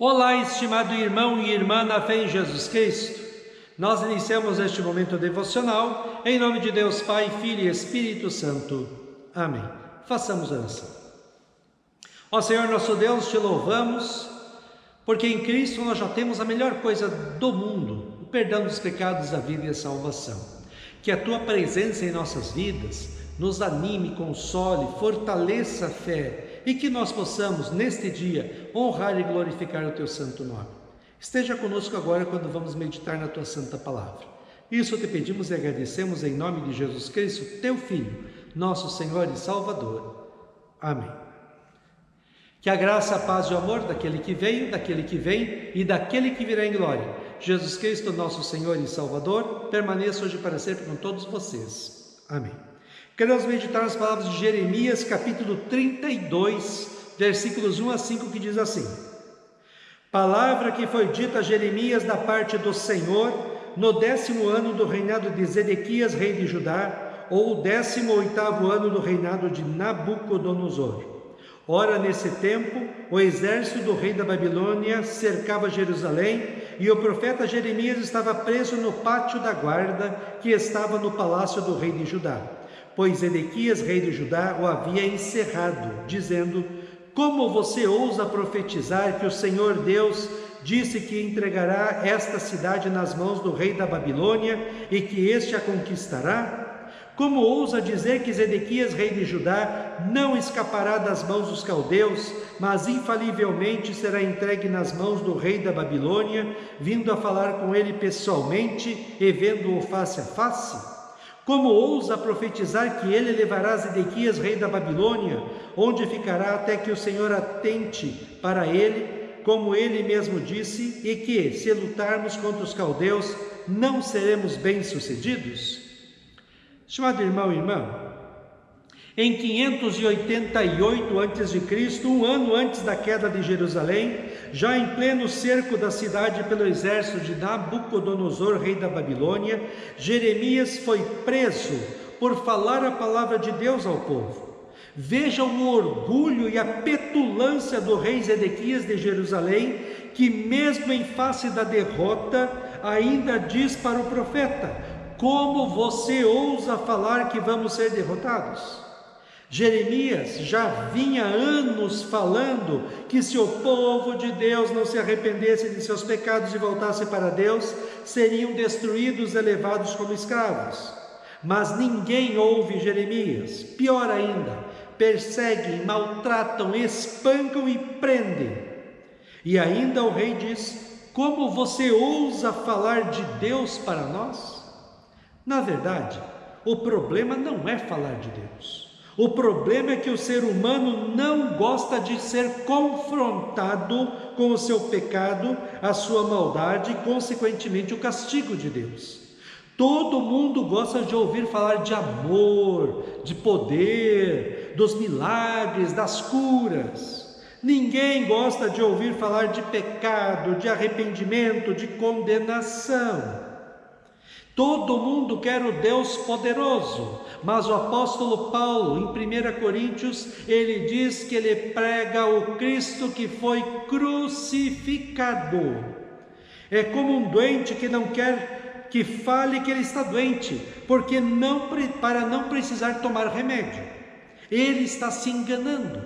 Olá, estimado irmão e irmã na fé em Jesus Cristo. Nós iniciamos este momento devocional em nome de Deus Pai, Filho e Espírito Santo. Amém. Façamos oração. Ó Senhor nosso Deus, te louvamos, porque em Cristo nós já temos a melhor coisa do mundo, o perdão dos pecados, a vida e a salvação. Que a Tua presença em nossas vidas nos anime, console, fortaleça a fé e que nós possamos, neste dia, honrar e glorificar o Teu santo nome. Esteja conosco agora quando vamos meditar na Tua santa palavra. Isso te pedimos e agradecemos em nome de Jesus Cristo, Teu Filho, nosso Senhor e Salvador. Amém. Que a graça, a paz e o amor daquele que veio, daquele que vem e daquele que virá em glória, Jesus Cristo, nosso Senhor e Salvador, permaneça hoje e para sempre com todos vocês. Amém. Queremos meditar nas palavras de Jeremias, capítulo 32, versículos 1 a 5, que diz assim: Palavra que foi dita a Jeremias da parte do Senhor, no 10º ano do reinado de Zedequias, rei de Judá, ou o 18º ano do reinado de Nabucodonosor. Ora, nesse tempo, o exército do rei da Babilônia cercava Jerusalém, e o profeta Jeremias estava preso no pátio da guarda, que estava no palácio do rei de Judá, pois Zedequias, rei de Judá, o havia encerrado, dizendo: Como você ousa profetizar que o Senhor Deus disse que entregará esta cidade nas mãos do rei da Babilônia e que este a conquistará? Como ousa dizer que Zedequias, rei de Judá, não escapará das mãos dos caldeus, mas infalivelmente será entregue nas mãos do rei da Babilônia, vindo a falar com ele pessoalmente e vendo-o face a face? Como ousa profetizar que ele levará Zedequias, rei da Babilônia, onde ficará até que o Senhor atente para ele, como ele mesmo disse, e que, se lutarmos contra os caldeus, não seremos bem-sucedidos? Estimado irmão e irmã, em 588 a.C., um ano antes da queda de Jerusalém, já em pleno cerco da cidade pelo exército de Nabucodonosor, rei da Babilônia, Jeremias foi preso por falar a palavra de Deus ao povo. Vejam o orgulho e a petulância do rei Zedequias de Jerusalém, que mesmo em face da derrota, ainda diz para o profeta: Como você ousa falar que vamos ser derrotados? Jeremias já vinha anos falando que se o povo de Deus não se arrependesse de seus pecados e voltasse para Deus, seriam destruídos e levados como escravos. Mas ninguém ouve Jeremias. Pior ainda, perseguem, maltratam, espancam e prendem. E ainda o rei diz: Como você ousa falar de Deus para nós? Na verdade, o problema não é falar de Deus. O problema é que o ser humano não gosta de ser confrontado com o seu pecado, a sua maldade e, consequentemente, o castigo de Deus. Todo mundo gosta de ouvir falar de amor, de poder, dos milagres, das curas. Ninguém gosta de ouvir falar de pecado, de arrependimento, de condenação. Todo mundo quer o Deus poderoso, mas o apóstolo Paulo, em 1 Coríntios, ele diz que ele prega o Cristo que foi crucificado. É como um doente que não quer que fale que ele está doente, porque para não precisar tomar remédio. Ele está se enganando.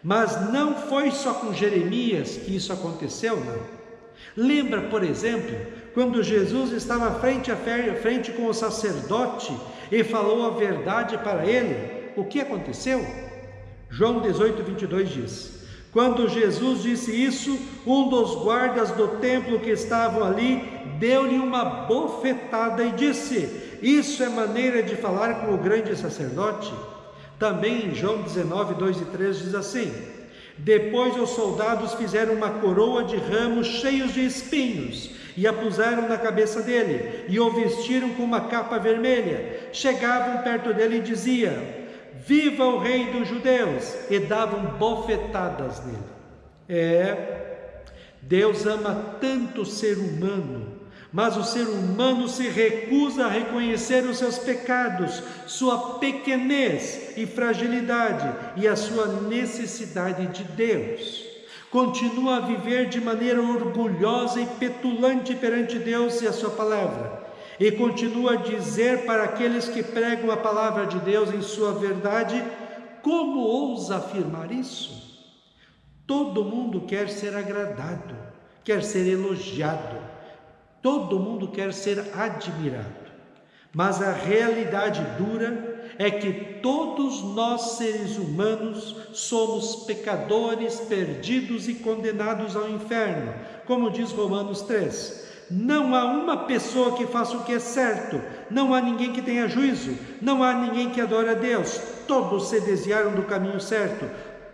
Mas não foi só com Jeremias que isso aconteceu, não. Lembra, por exemplo, quando Jesus estava frente a frente com o sacerdote e falou a verdade para ele? O que aconteceu? João 18, 22 diz: Quando Jesus disse isso, um dos guardas do templo que estavam ali deu-lhe uma bofetada e disse: Isso é maneira de falar com o grande sacerdote? Também em João 19, 2 e 3 diz assim: Depois os soldados fizeram uma coroa de ramos cheios de espinhos e a puseram na cabeça dele e o vestiram com uma capa vermelha. Chegavam perto dele e diziam: Viva o rei dos judeus! E davam bofetadas nele. Deus ama tanto o ser humano, mas o ser humano se recusa a reconhecer os seus pecados, sua pequenez e fragilidade e a sua necessidade de Deus. Continua a viver de maneira orgulhosa e petulante perante Deus e a sua palavra. E continua a dizer para aqueles que pregam a palavra de Deus em sua verdade: como ousa afirmar isso? Todo mundo quer ser agradado, quer ser elogiado, todo mundo quer ser admirado. Mas a realidade dura é que todos nós, seres humanos, somos pecadores, perdidos e condenados ao inferno, como diz Romanos 3. Não há uma pessoa que faça o que é certo, não há ninguém que tenha juízo, não há ninguém que adore a Deus. Todos se desviaram do caminho certo,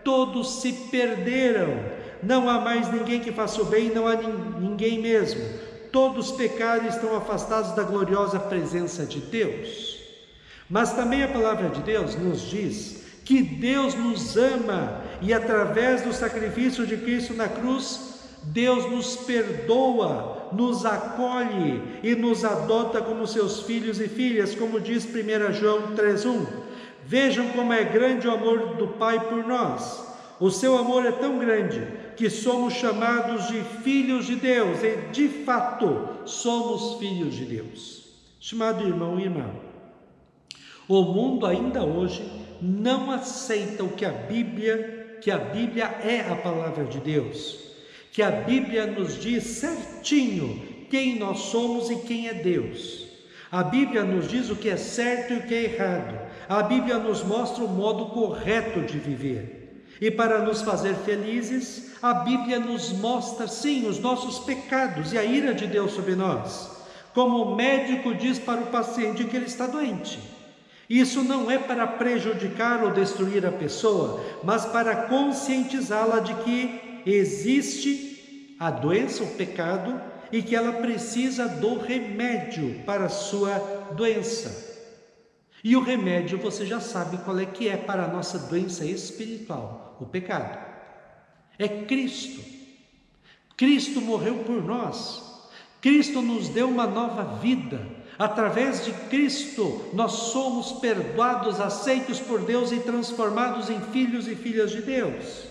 todos se perderam. Não há mais ninguém que faça o bem, não há ninguém mesmo. Todos pecaram e estão afastados da gloriosa presença de Deus. Mas também a palavra de Deus nos diz que Deus nos ama e através do sacrifício de Cristo na cruz, Deus nos perdoa, nos acolhe e nos adota como seus filhos e filhas, como diz 1 João 3,1. Vejam como é grande o amor do Pai por nós. O seu amor é tão grande que somos chamados de filhos de Deus, e de fato somos filhos de Deus. Estimado irmão e irmã, o mundo ainda hoje não aceita que a Bíblia é a palavra de Deus, que a Bíblia nos diz certinho quem nós somos e quem é Deus. A Bíblia nos diz o que é certo e o que é errado. A Bíblia nos mostra o modo correto de viver. E para nos fazer felizes, a Bíblia nos mostra sim os nossos pecados e a ira de Deus sobre nós. Como o médico diz para o paciente que ele está doente. Isso não é para prejudicar ou destruir a pessoa, mas para conscientizá-la de que existe a doença, o pecado, e que ela precisa do remédio para a sua doença. E o remédio você já sabe qual é que é para a nossa doença espiritual, o pecado. É Cristo. Cristo morreu por nós. Cristo nos deu uma nova vida. Através de Cristo, nós somos perdoados, aceitos por Deus e transformados em filhos e filhas de Deus.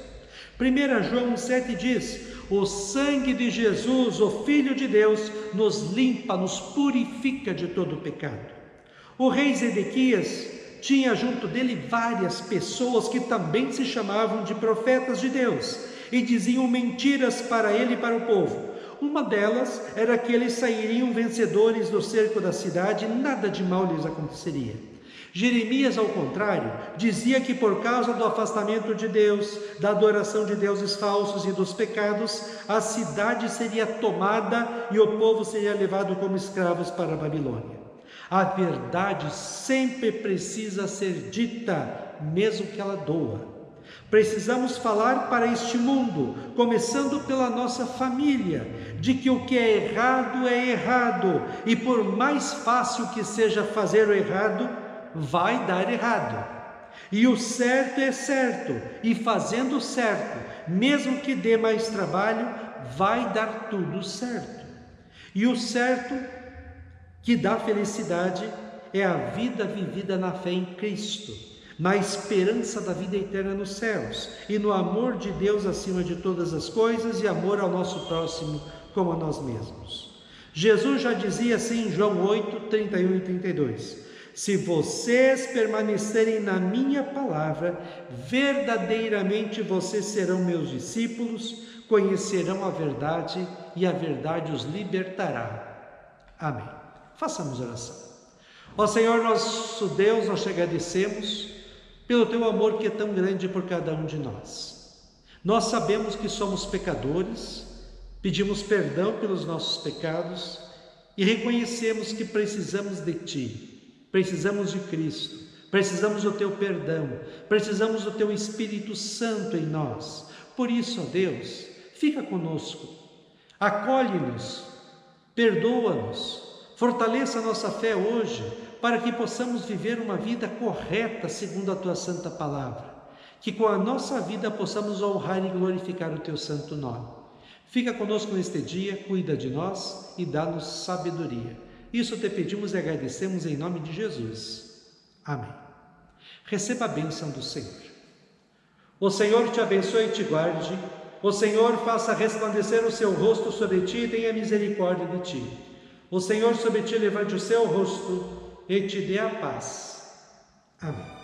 1 João 7 diz: o sangue de Jesus, o Filho de Deus, nos limpa, nos purifica de todo o pecado. O rei Zedequias tinha junto dele várias pessoas que também se chamavam de profetas de Deus e diziam mentiras para ele e para o povo. Uma delas era que eles sairiam vencedores do cerco da cidade e nada de mal lhes aconteceria. Jeremias, ao contrário, dizia que por causa do afastamento de Deus, da adoração de deuses falsos e dos pecados, a cidade seria tomada e o povo seria levado como escravos para a Babilônia. A verdade sempre precisa ser dita, mesmo que ela doa. Precisamos falar para este mundo, começando pela nossa família, de que o que é errado, e por mais fácil que seja fazer o errado, vai dar errado. E o certo é certo, e fazendo certo, mesmo que dê mais trabalho, vai dar tudo certo. E o certo que dá felicidade é a vida vivida na fé em Cristo, na esperança da vida eterna nos céus e no amor de Deus acima de todas as coisas e amor ao nosso próximo como a nós mesmos. Jesus já dizia assim em João 8, 31 e 32: se vocês permanecerem na minha palavra, verdadeiramente vocês serão meus discípulos, conhecerão a verdade e a verdade os libertará. Amém. Façamos oração. Ó Senhor nosso Deus, nós te agradecemos pelo teu amor que é tão grande por cada um de nós. Nós sabemos que somos pecadores, pedimos perdão pelos nossos pecados e reconhecemos que precisamos de Ti, precisamos de Cristo, precisamos do Teu perdão, precisamos do Teu Espírito Santo em nós. Por isso, ó Deus, fica conosco, acolhe-nos, perdoa-nos, fortaleça a nossa fé hoje, para que possamos viver uma vida correta segundo a Tua Santa Palavra, que com a nossa vida possamos honrar e glorificar o Teu santo nome. Fica conosco neste dia, cuida de nós e dá-nos sabedoria. Isso te pedimos e agradecemos em nome de Jesus. Amém. Receba a bênção do Senhor. O Senhor te abençoe e te guarde, O Senhor faça resplandecer o seu rosto sobre ti e tenha misericórdia de ti. O Senhor sobre ti levante o seu rosto e te dê a paz. Amém.